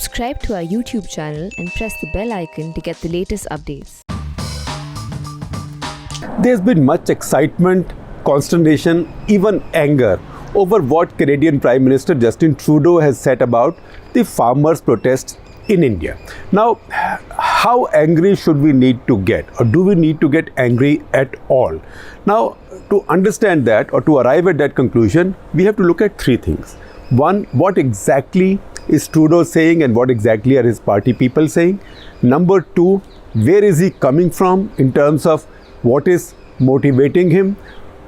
Subscribe to our YouTube channel and press the bell icon to get the latest updates. There's been much excitement, consternation, even anger over what Canadian Prime Minister Justin Trudeau has said about the farmers' protests in India. Now, how angry should we need to get, or do we need to get angry at all? Now, to understand that or to arrive at that conclusion, we have to look at three things. One, what exactly is Trudeau saying and what exactly are his party people saying? Number two, where is he coming from in terms of what is motivating him?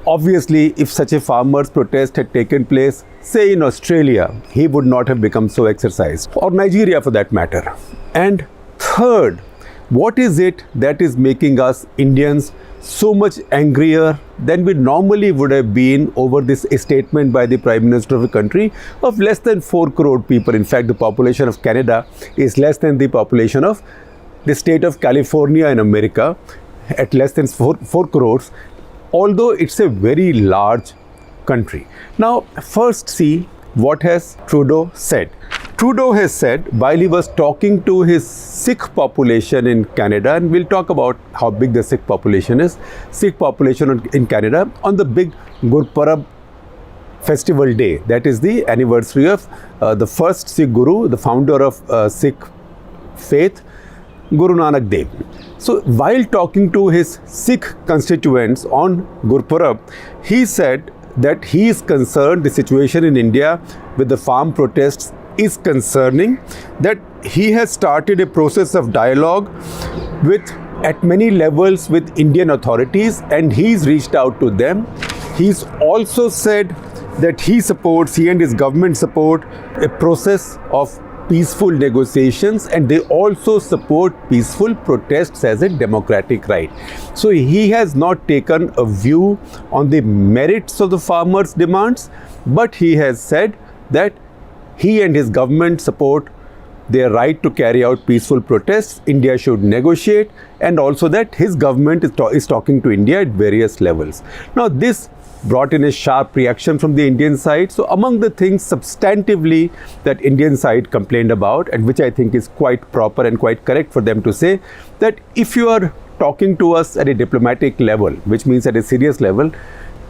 Obviously, if such a farmers' protest had taken place, say in Australia, he would not have become so exercised, or Nigeria for that matter. And third, what is it that is making us Indians so much angrier than we normally would have been over this statement by the Prime Minister of a country of less than 4 crore people? In fact, the population of Canada is less than the population of the state of California in America, at less than 4 crores, although it's a very large country. Now, first see what has Trudeau said. Trudeau has said, while he was talking to his Sikh population in Canada, and we'll talk about how big the Sikh population is, Sikh population in Canada, on the big Gurpurab festival day, that is the anniversary of the first Sikh Guru, the founder of Sikh faith, Guru Nanak Dev. So while talking to his Sikh constituents on Gurpurab, he said that he is concerned the situation in India with the farm protests is concerning, that he has started a process of dialogue with at many levels with Indian authorities, and he's reached out to them. He's also said that he and his government support a process of peaceful negotiations, and they also support peaceful protests as a democratic right. So he has not taken a view on the merits of the farmers' demands, but he has said that he and his government support their right to carry out peaceful protests. India should negotiate, and also that his government is talking to India at various levels. Now, this brought in a sharp reaction from the Indian side. So among the things substantively that Indian side complained about, and which I think is quite proper and quite correct for them to say, that if you are talking to us at a diplomatic level, which means at a serious level,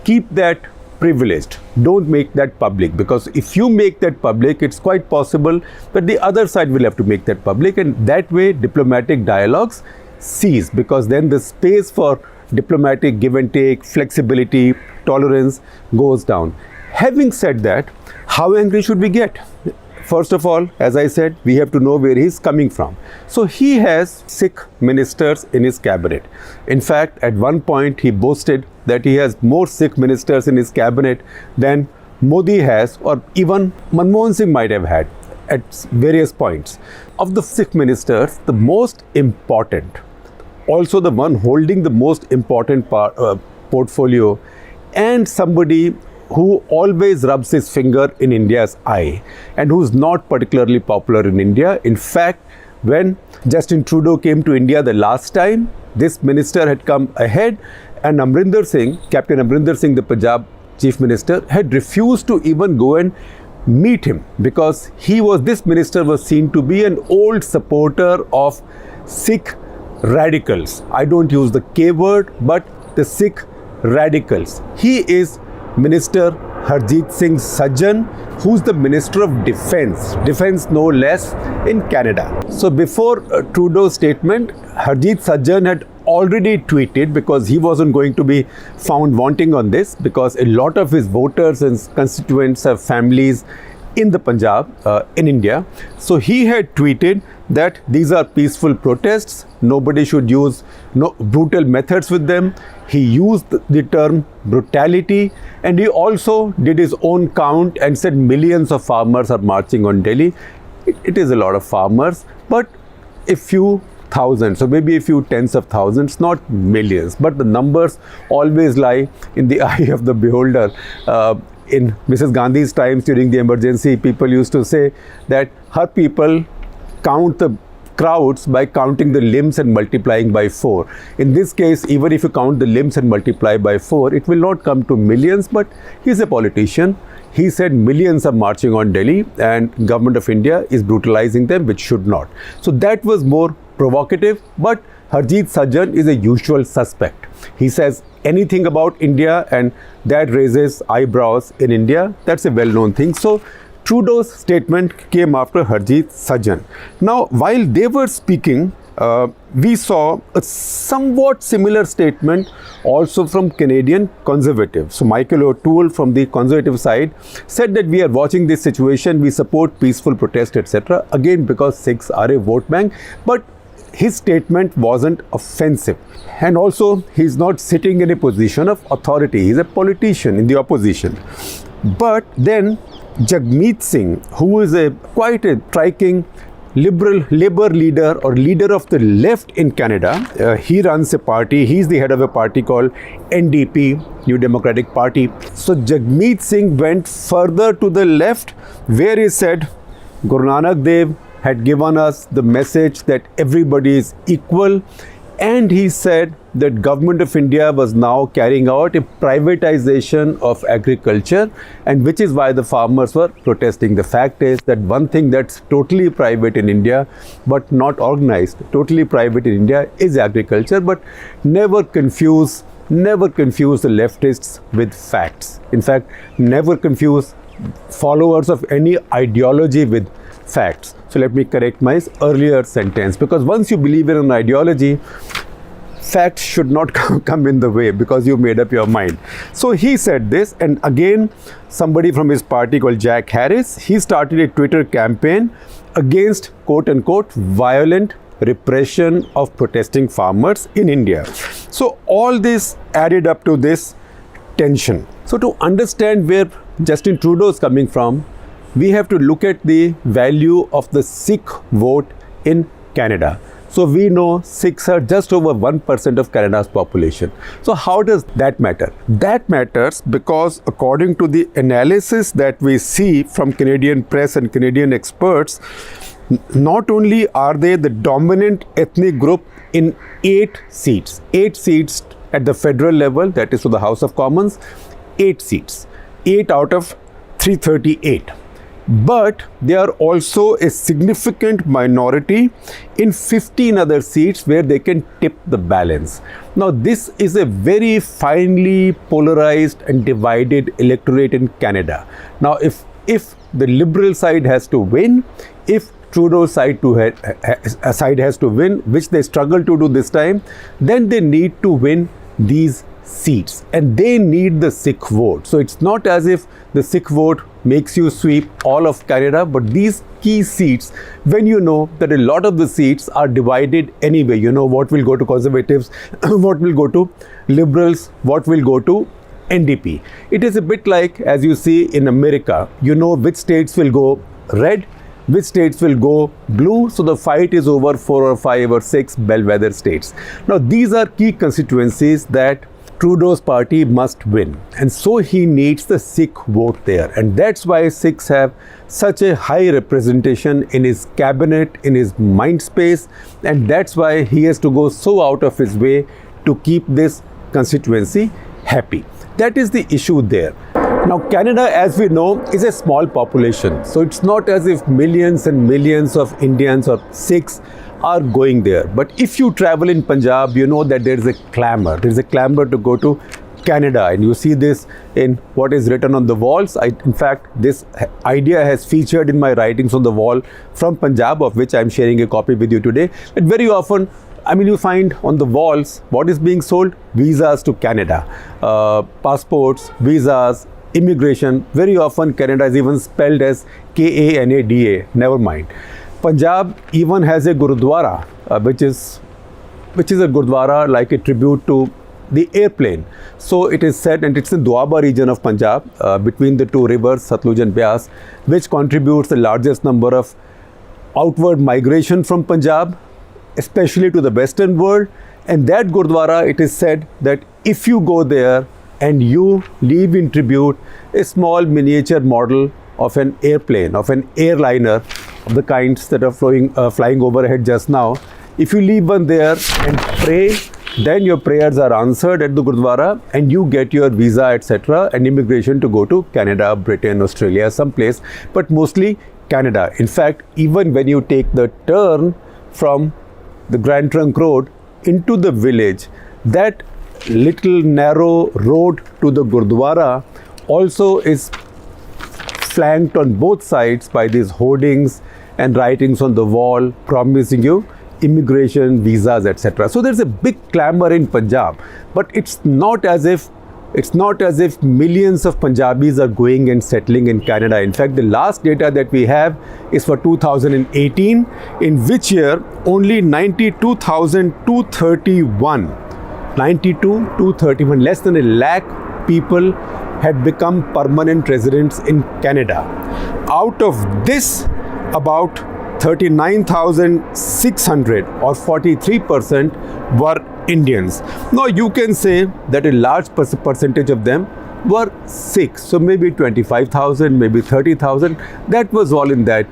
keep that privileged. Don't make that public, because if you make that public, it's quite possible that the other side will have to make that public, and that way diplomatic dialogues cease, because then the space for diplomatic give and take, flexibility, tolerance goes down. Having said that, how angry should we get? First of all, as I said, we have to know where he's coming from. So he has Sikh ministers in his cabinet. In fact, at one point he boasted that he has more Sikh ministers in his cabinet than Modi has, or even Manmohan Singh might have had at various points. Of the Sikh ministers, the most important, also the one holding the most important portfolio, and somebody who always rubs his finger in India's eye and who's not particularly popular in India. In fact, when Justin Trudeau came to India the last time, this minister had come ahead, and Amrinder Singh, Captain Amrinder Singh, the Punjab Chief Minister, had refused to even go and meet him, because this minister was seen to be an old supporter of Sikh radicals. I don't use the K word, but the Sikh radicals. He is Minister Harjit Singh Sajjan, who's the Minister of Defense no less, in Canada. So before Trudeau's statement, Harjit Sajjan had already tweeted, because he wasn't going to be found wanting on this, because a lot of his voters and constituents have families in the Punjab, in India. So he had tweeted that these are peaceful protests, nobody should use brutal methods with them. He used the term brutality, and he also did his own count and said millions of farmers are marching on Delhi. It is a lot of farmers, but a few thousands, so maybe a few tens of thousands, not millions, but the numbers always lie in the eye of the beholder. In Mrs. Gandhi's times during the emergency, people used to say that her people count the crowds by counting the limbs and multiplying by 4. In this case, even if you count the limbs and multiply by 4, it will not come to millions, but he's a politician. He said millions are marching on Delhi and government of India is brutalizing them, which should not. So that was more provocative, but Harjit Sajjan is a usual suspect. He says anything about India and that raises eyebrows in India. That's a well-known thing. So Trudeau's statement came after Harjit Sajjan. Now, while they were speaking, we saw a somewhat similar statement also from Canadian Conservatives. So Michael O'Toole from the Conservative side said that we are watching this situation, we support peaceful protest, etc. Again, because Sikhs are a vote bank, but his statement wasn't offensive. And also, he's not sitting in a position of authority. He's a politician in the opposition. But then Jagmeet Singh, who is quite a striking liberal Labour leader or leader of the left in Canada, he runs a party. He's the head of a party called NDP, New Democratic Party. So Jagmeet Singh went further to the left, where he said Guru Nanak Dev had given us the message that everybody is equal, and he said that government of India was now carrying out a privatization of agriculture, and which is why the farmers were protesting. The fact is that one thing that's totally private in India but not organized, totally private in India, is agriculture. But never confuse the leftists with facts. In fact, never confuse followers of any ideology with facts. So let me correct my earlier sentence, because once you believe in an ideology, facts should not come in the way because you made up your mind. So he said this, and again somebody from his party called Jack Harris, he started a Twitter campaign against quote unquote violent repression of protesting farmers in India. So all this added up to this tension. So to understand where Justin Trudeau is coming from, we have to look at the value of the Sikh vote in Canada. So we know Sikhs are just over 1% of Canada's population. So how does that matter? That matters because according to the analysis that we see from Canadian press and Canadian experts, not only are they the dominant ethnic group in 8 seats at the federal level, that is to the House of Commons, 8 seats, 8 out of 338. But they are also a significant minority in 15 other seats where they can tip the balance. Now, this is a very finely polarized and divided electorate in Canada. Now, if the Liberal side has to win, if Trudeau's side has to win, which they struggle to do this time, then they need to win these seats, and they need the Sikh vote. So it's not as if the Sikh vote makes you sweep all of Canada, but these key seats, when you know that a lot of the seats are divided anyway, you know what will go to Conservatives, what will go to Liberals, what will go to NDP. It is a bit like, as you see in America, you know which states will go red, which states will go blue. So the fight is over 4 or 5 or 6 bellwether states. Now these are key constituencies that Trudeau's party must win, and so he needs the Sikh vote there, and that's why Sikhs have such a high representation in his cabinet, in his mind space, and that's why he has to go so out of his way to keep this constituency happy. That is the issue there. Now Canada, as we know, is a small population, so it's not as if millions and millions of Indians or Sikhs are going there. But if you travel in Punjab, you know that there is a clamor. There is a clamor to go to Canada, and you see this in what is written on the walls. In fact, this idea has featured in my writings on the wall from Punjab, of which I am sharing a copy with you today. And very often, you find on the walls what is being sold: visas to Canada, passports, visas, immigration. Very often Canada is even spelled as Kanada. Never mind. Punjab even has a Gurudwara, which is a Gurudwara like a tribute to the airplane. So it is said, and it's in Doaba region of Punjab, between the two rivers, Satluj and Beas, which contributes the largest number of outward migration from Punjab, especially to the Western world. And that Gurudwara, it is said that if you go there and you leave in tribute a small miniature model of an airplane, of an airliner, of the kinds that are flying overhead just now, if you leave one there and pray, then your prayers are answered at the Gurdwara and you get your visa, etc., and immigration to go to Canada, Britain, Australia, someplace, but mostly Canada. In fact, even when you take the turn from the Grand Trunk Road into the village, that little narrow road to the Gurdwara also is flanked on both sides by these hoardings and writings on the wall promising you immigration, visas, etc. So there's a big clamor in Punjab, but it's not as if millions of Punjabis are going and settling in Canada. In fact, the last data that we have is for 2018, in which year only 92,231, less than a lakh people had become permanent residents in Canada. Out of this, about 39,600 or 43% were Indians. Now you can say that a large percentage of them were Sikhs, so maybe 25,000, maybe 30,000. That was all in that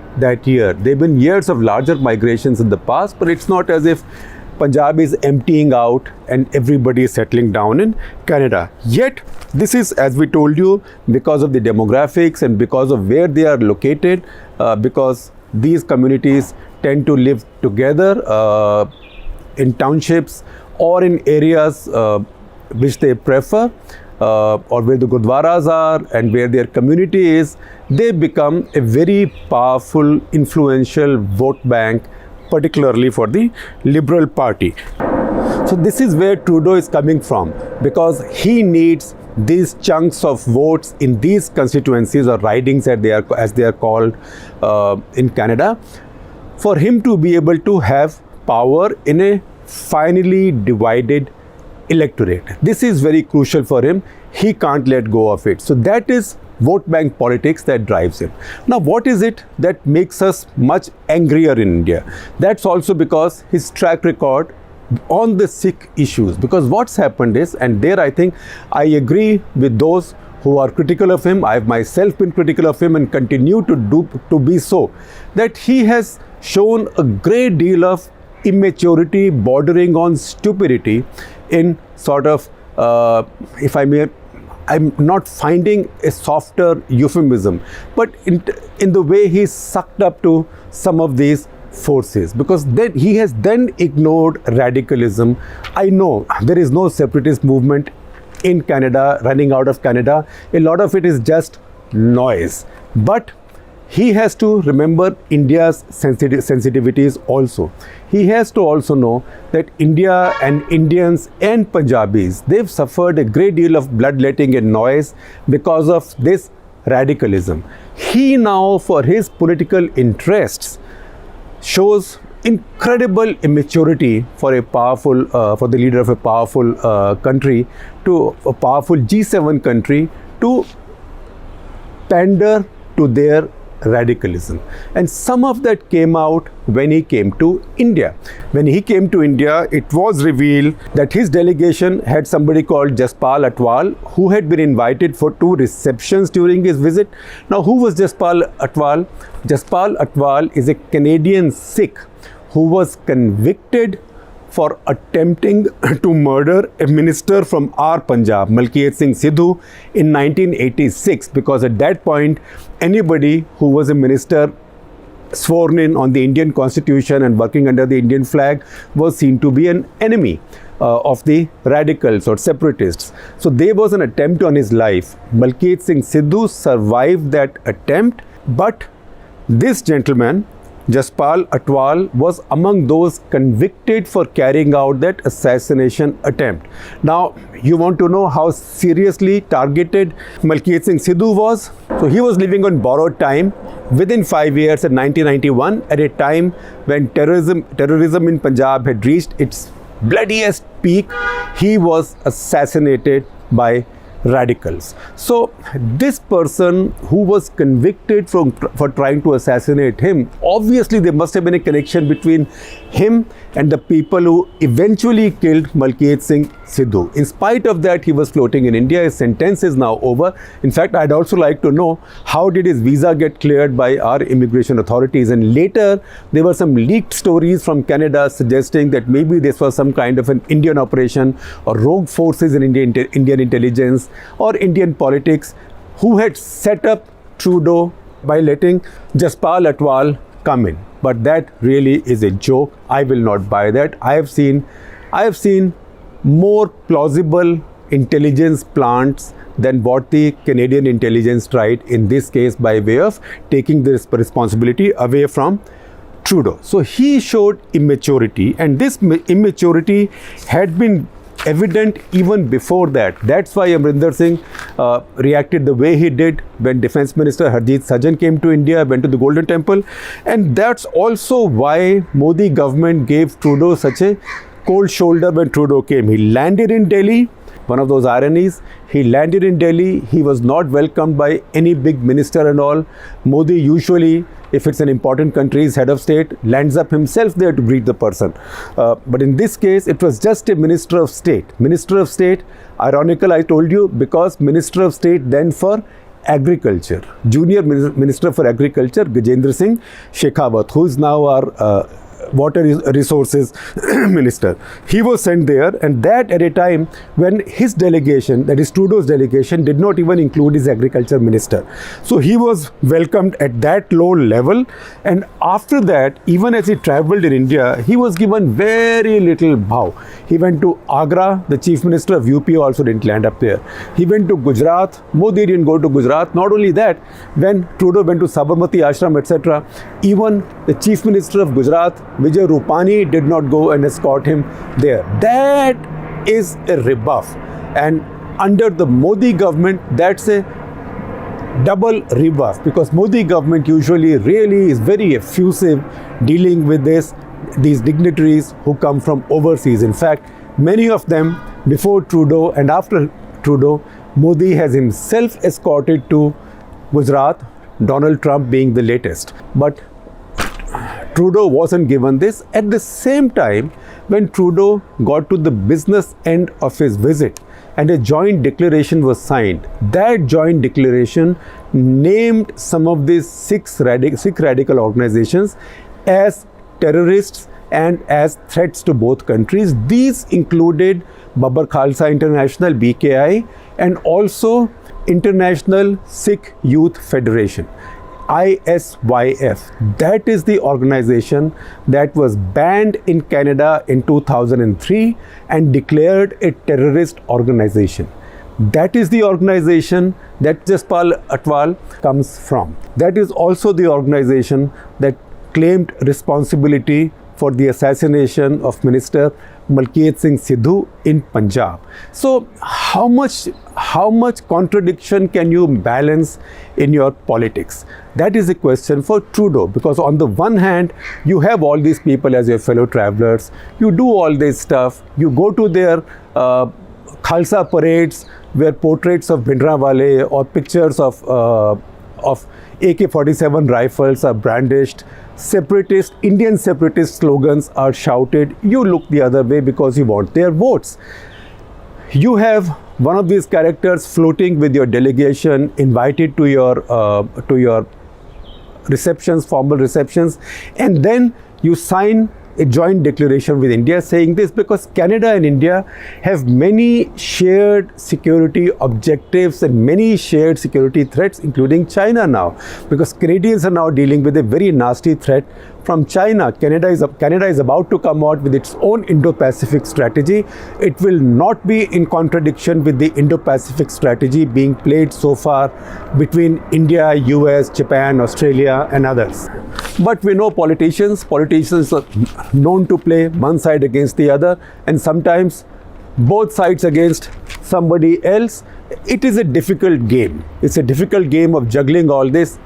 year. There have been years of larger migrations in the past, but it's not as if Punjab is emptying out and everybody is settling down in Canada. Yet, this is, as we told you, because of the demographics and because of where they are located, because these communities tend to live together in townships or in areas which they prefer, or where the Gurdwaras are and where their community is. They become a very powerful, influential vote bank, particularly for the Liberal Party. So this is where Trudeau is coming from, because he needs these chunks of votes in these constituencies or ridings as they are called in Canada, for him to be able to have power in a finely divided electorate. This is very crucial for him. He can't let go of it. So that is vote bank politics that drives him. Now, what is it that makes us much angrier in India? That's also because his track record on the Sikh issues. Because what's happened is, and there I think I agree with those who are critical of him, I've myself been critical of him and continue to be so, that he has shown a great deal of immaturity bordering on stupidity in sort of, if I may, I'm not finding a softer euphemism, but in the way he's sucked up to some of these forces, because then he has then ignored radicalism. I know there is no separatist movement in Canada, running out of Canada. A lot of it is just noise, but he has to remember India's sensitivities also. He has to also know that India and Indians and Punjabis, they've suffered a great deal of bloodletting and noise because of this radicalism. He now, for his political interests, shows incredible immaturity for a powerful, for the leader of a powerful country, to a powerful G7 country, to pander to their radicalism. And some of that came out when he came to India. When he came to India, it was revealed that his delegation had somebody called Jaspal Atwal, who had been invited for 2 receptions during his visit. Now, who was Jaspal Atwal? Jaspal Atwal is a Canadian Sikh who was convicted for attempting to murder a minister from our Punjab, Malkiyat Singh Sidhu, in 1986, because at that point, anybody who was a minister sworn in on the Indian constitution and working under the Indian flag was seen to be an enemy of the radicals or separatists. So there was an attempt on his life. Malkiyat Singh Sidhu survived that attempt, but this gentleman, Jaspal Atwal, was among those convicted for carrying out that assassination attempt. Now, you want to know how seriously targeted Malkiyat Singh Sidhu was? So he was living on borrowed time. Within 5 years, in 1991, at a time when terrorism in Punjab had reached its bloodiest peak, he was assassinated by radicals. So this person who was convicted for trying to assassinate him, obviously there must have been a connection between him and the people who eventually killed Malkiyat Singh Sidhu. In spite of that, he was floating in India. His sentence is now over. In fact, I'd also like to know, how did his visa get cleared by our immigration authorities? And later, there were some leaked stories from Canada suggesting that maybe this was some kind of an Indian operation or rogue forces in Indian intelligence or Indian politics who had set up Trudeau by letting Jaspal Atwal come in. But that really is a joke. I will not buy that. I have seen more plausible intelligence plants than what the Canadian intelligence tried in this case, by way of taking this responsibility away from Trudeau. So he showed immaturity, and this immaturity had been evident even before that. That's why Amrinder Singh reacted the way he did when Defence Minister Harjit Sajjan came to India, went to the Golden Temple. And that's also why Modi government gave Trudeau such a cold shoulder when Trudeau came. He landed in Delhi. One of those ironies, he landed in Delhi. He was not welcomed by any big minister and all. Modi usually, if it's an important country's head of state, lands up himself there to greet the person. But in this case, it was just a minister of state. Minister of state, ironical, I told you, because minister of state then for agriculture, junior minister for agriculture, Gajendra Singh Shekhawat, who is now our water resources minister. He was sent there, and that at a time when his delegation, that is Trudeau's delegation, did not even include his agriculture minister. So he was welcomed at that low level, and after that, even as he travelled in India, he was given very little bow. He went to Agra. The chief minister of UP also didn't land up there. He went to Gujarat. Modi didn't go to Gujarat. Not only that, when Trudeau went to Sabarmati Ashram, etc., even the chief minister of Gujarat, Vijay Rupani, did not go and escort him there. That is a rebuff. And under the Modi government, that's a double rebuff, because Modi government usually really is very effusive dealing with these dignitaries who come from overseas. In fact, many of them, before Trudeau and after Trudeau, Modi has himself escorted to Gujarat, Donald Trump being the latest. But Trudeau wasn't given this. At the same time, when Trudeau got to the business end of his visit and a joint declaration was signed, that joint declaration named some of these Sikh radical organizations as terrorists and as threats to both countries. These included Babbar Khalsa International, BKI, and also International Sikh Youth Federation, ISYF. That is the organization that was banned in Canada in 2003 and declared a terrorist organization. That is the organization that Jaspal Atwal comes from. That is also the organization that claimed responsibility for the assassination of Minister Malkiyat Singh Sidhu in Punjab. So how much contradiction can you balance in your politics? That is a question for Trudeau, because on the one hand, you have all these people as your fellow travelers, you do all this stuff, you go to their Khalsa parades where portraits of Bhindranwale or pictures of AK-47 rifles are brandished, Indian separatist slogans are shouted. You look the other way because you want their votes. You have one of these characters floating with your delegation, invited to your receptions, formal receptions, and then you sign a joint declaration with India saying this, because Canada and India have many shared security objectives and many shared security threats, including China now, because Canadians are now dealing with a very nasty threat from China. Canada is about to come out with its own Indo-Pacific strategy. It will not be in contradiction with the Indo-Pacific strategy being played so far between India, US, Japan, Australia and others. But we know politicians are known to play one side against the other, and sometimes both sides against somebody else. It is a difficult game. It's a difficult game of juggling all this.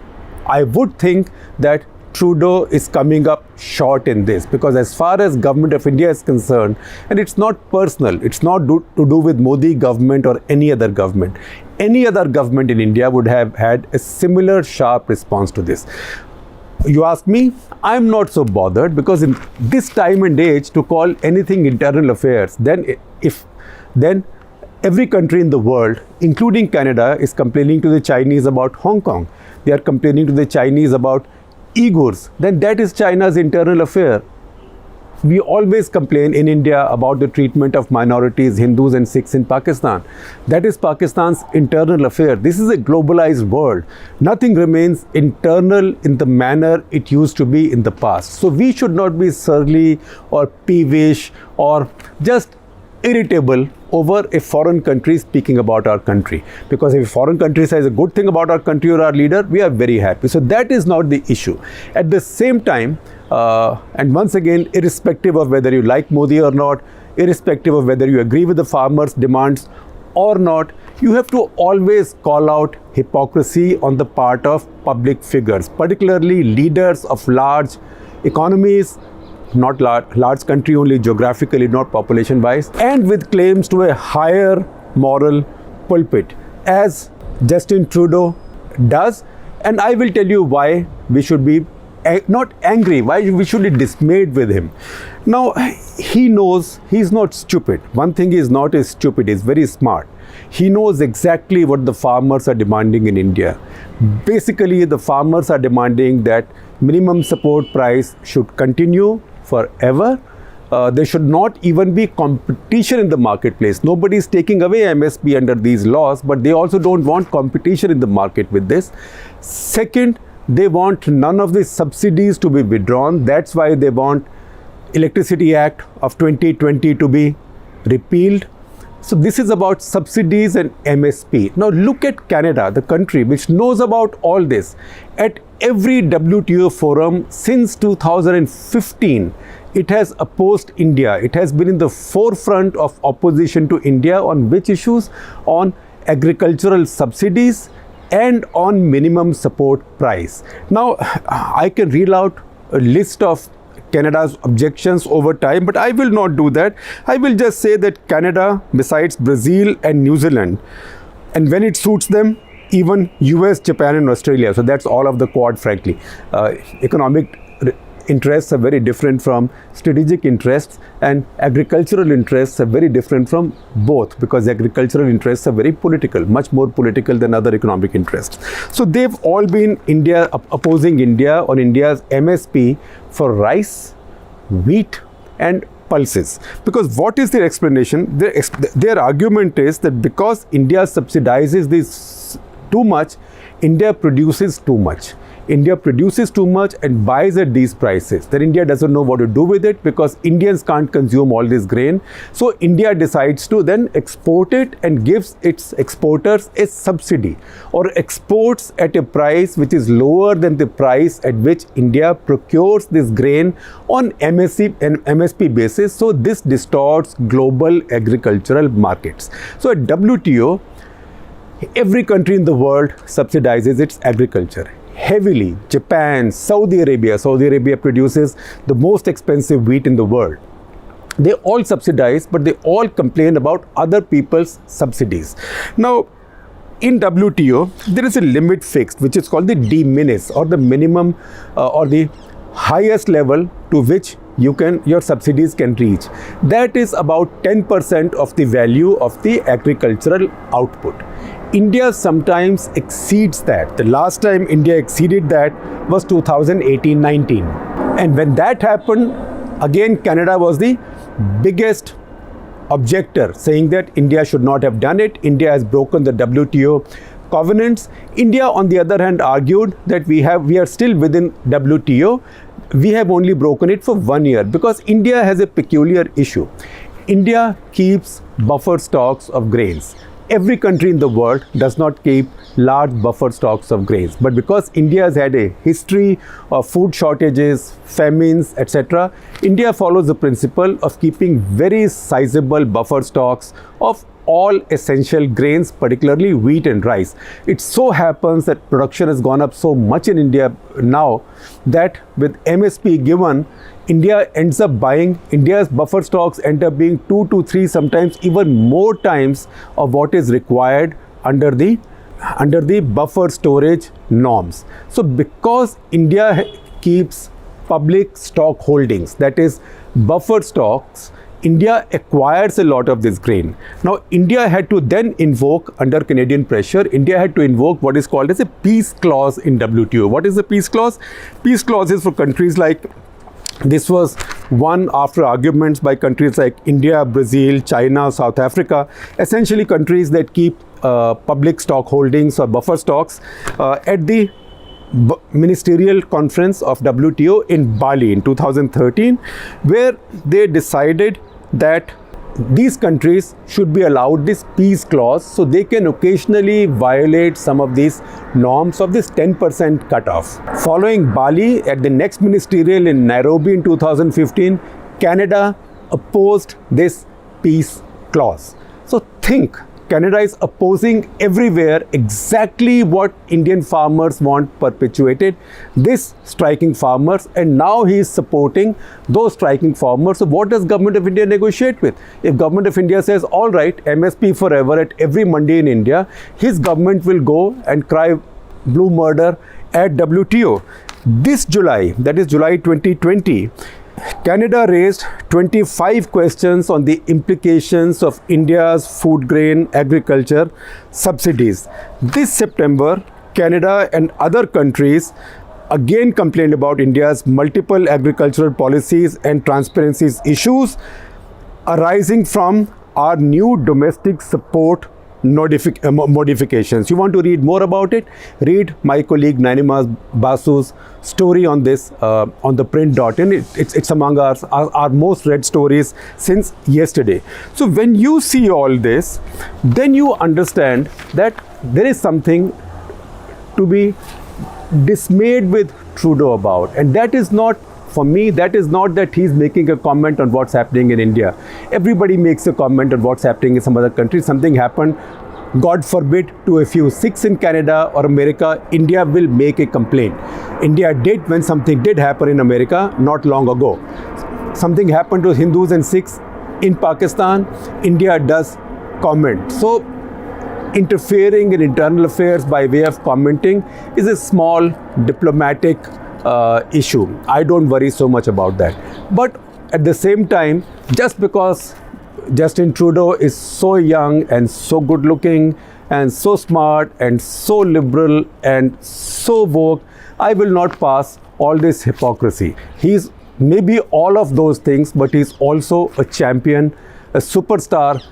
I would think that Trudeau is coming up short in this, because as far as government of India is concerned, and it's not personal, it's not to do with Modi government or any other government. Any other government in India would have had a similar sharp response to this. You ask me, I'm not so bothered, because in this time and age to call anything internal affairs, then every country in the world, including Canada, is complaining to the Chinese about Hong Kong. They are complaining to the Chinese about Uyghurs. Then that is China's internal affair. We always complain in India about the treatment of minorities, Hindus and Sikhs in Pakistan. That is Pakistan's internal affair. This is a globalized world. Nothing remains internal in the manner it used to be in the past. So we should not be surly or peevish or just irritable over a foreign country speaking about our country. Because if a foreign country says a good thing about our country or our leader, we are very happy. So that is not the issue. At the same time, and once again, irrespective of whether you like Modi or not, irrespective of whether you agree with the farmers' demands or not, you have to always call out hypocrisy on the part of public figures, particularly leaders of large economies, not large country only geographically, not population wise, and with claims to a higher moral pulpit, as Justin Trudeau does. And I will tell you why we should be not angry, why we should be dismayed with him. Now, he knows he's not stupid. One thing he's not is stupid, he's very smart. He knows exactly what the farmers are demanding in India. Basically, the farmers are demanding that minimum support price should continue forever. There should not even be competition in the marketplace. Nobody is taking away MSP under these laws, but they also don't want competition in the market with this. Second, they want none of the subsidies to be withdrawn. That's why they want Electricity Act of 2020 to be repealed. So this is about subsidies and MSP. Now look at Canada, the country which knows about all this. At every WTO forum since 2015, it has opposed India. It has been in the forefront of opposition to India on which issues? On agricultural subsidies and on minimum support price. Now, I can reel out a list of Canada's objections over time, but I will not do that. I will just say that Canada, besides Brazil and New Zealand, and when it suits them, even US, Japan and Australia. So that's all of the Quad, frankly. Economic interests are very different from strategic interests, and agricultural interests are very different from both, because agricultural interests are very political, much more political than other economic interests. So they've all been opposing India on India's MSP for rice, wheat and pulses. Because what is their explanation? Their argument is that because India subsidizes this too much, India produces too much. India produces too much and buys at these prices. Then India doesn't know what to do with it, because Indians can't consume all this grain. So India decides to then export it and gives its exporters a subsidy, or exports at a price which is lower than the price at which India procures this grain on MSP basis. So this distorts global agricultural markets. So at WTO, every country in the world subsidizes its agriculture heavily. Japan, Saudi Arabia produces the most expensive wheat in the world. They all subsidize, but they all complain about other people's subsidies. Now, in WTO, there is a limit fixed, which is called the de minimis, or the minimum or the highest level to which your subsidies can reach. That is about 10% of the value of the agricultural output. India sometimes exceeds that. The last time India exceeded that was 2018-19. And when that happened, again Canada was the biggest objector, saying that India should not have done it. India has broken the WTO covenants. India, on the other hand, argued that we are still within WTO. We have only broken it for 1 year, because India has a peculiar issue. India keeps buffer stocks of grains. Every country in the world does not keep large buffer stocks of grains. But because India has had a history of food shortages, famines, etc., India follows the principle of keeping very sizable buffer stocks of all essential grains, particularly wheat and rice. It so happens that production has gone up so much in India now that with MSP given, India ends up buying, India's buffer stocks end up being 2 to 3, sometimes even more times of what is required under the buffer storage norms. So because India keeps public stock holdings, that is buffer stocks, India acquires a lot of this grain. Now, India had to then invoke, under Canadian pressure, India had to invoke what is called as a peace clause in WTO. What is the peace clause? Peace clause is for countries like, this was won after arguments by countries like India, Brazil, China, South Africa, essentially countries that keep public stock holdings or buffer stocks at the ministerial conference of WTO in Bali in 2013, where they decided that these countries should be allowed this peace clause so they can occasionally violate some of these norms of this 10% cutoff. Following Bali, at the next ministerial in Nairobi in 2015, Canada opposed this peace clause. So think, Canada is opposing everywhere exactly what Indian farmers want perpetuated, this striking farmers, and now he is supporting those striking farmers. So what does Government of India negotiate with? If Government of India says, all right, MSP forever at every mandi in India, his government will go and cry blue murder at WTO. This July, that is July 2020, Canada raised 25 questions on the implications of India's food grain agriculture subsidies. This September, Canada and other countries again complained about India's multiple agricultural policies and transparency issues arising from our new domestic support modifications. You want to read more about it? Read my colleague Nainima Basu's story on this on the print.in. It's among our most read stories since yesterday. So when you see all this, then you understand that there is something to be dismayed with Trudeau about, and that is not, for me, that is not that he's making a comment on what's happening in India. Everybody makes a comment on what's happening in some other country. Something happened, God forbid, to a few Sikhs in Canada or America, India will make a complaint. India did when something did happen in America not long ago. Something happened to Hindus and Sikhs in Pakistan, India does comment. So interfering in internal affairs by way of commenting is a small diplomatic issue. I don't worry so much about that. But at the same time, just because Justin Trudeau is so young and so good looking and so smart and so liberal and so woke, I will not pass all this hypocrisy. He's maybe all of those things, but he's also a champion, a superstar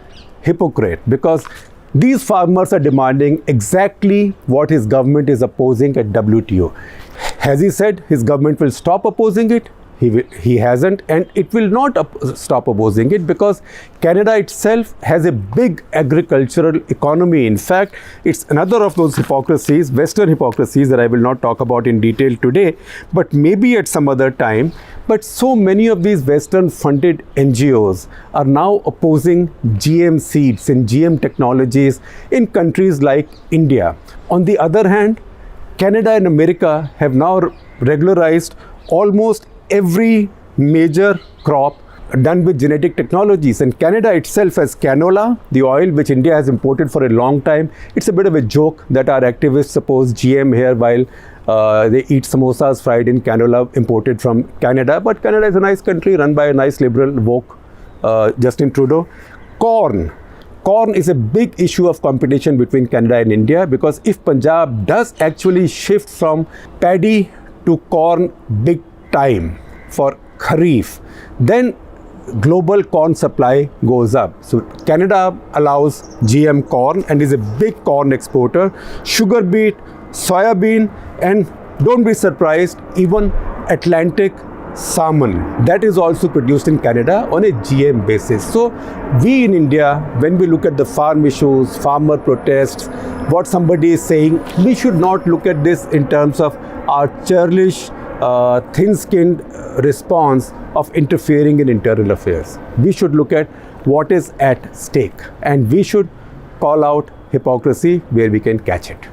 hypocrite, because these farmers are demanding exactly what his government is opposing at WTO. Has he said his government will stop opposing it? He hasn't, and it will not stop opposing it, because Canada itself has a big agricultural economy. In fact, it's another of those hypocrisies, Western hypocrisies, that I will not talk about in detail today, but maybe at some other time. But so many of these Western funded NGOs are now opposing GM seeds and GM technologies in countries like India. On the other hand, Canada and America have now regularized almost every major crop done with genetic technologies, and Canada itself has canola, the oil which India has imported for a long time. It's a bit of a joke that our activists suppose GM here while they eat samosas fried in canola imported from Canada. But Canada is a nice country run by a nice liberal woke Justin Trudeau. Corn is a big issue of competition between Canada and India, because if Punjab does actually shift from paddy to corn big time for Kharif, then global corn supply goes up. So Canada allows GM corn and is a big corn exporter, sugar beet, soya bean, and don't be surprised, even Atlantic salmon, that is also produced in Canada on a GM basis. So we in India, when we look at the farm issues, farmer protests, what somebody is saying, we should not look at this in terms of our churlish, thin-skinned response of interfering in internal affairs. We should look at what is at stake, and we should call out hypocrisy where we can catch it.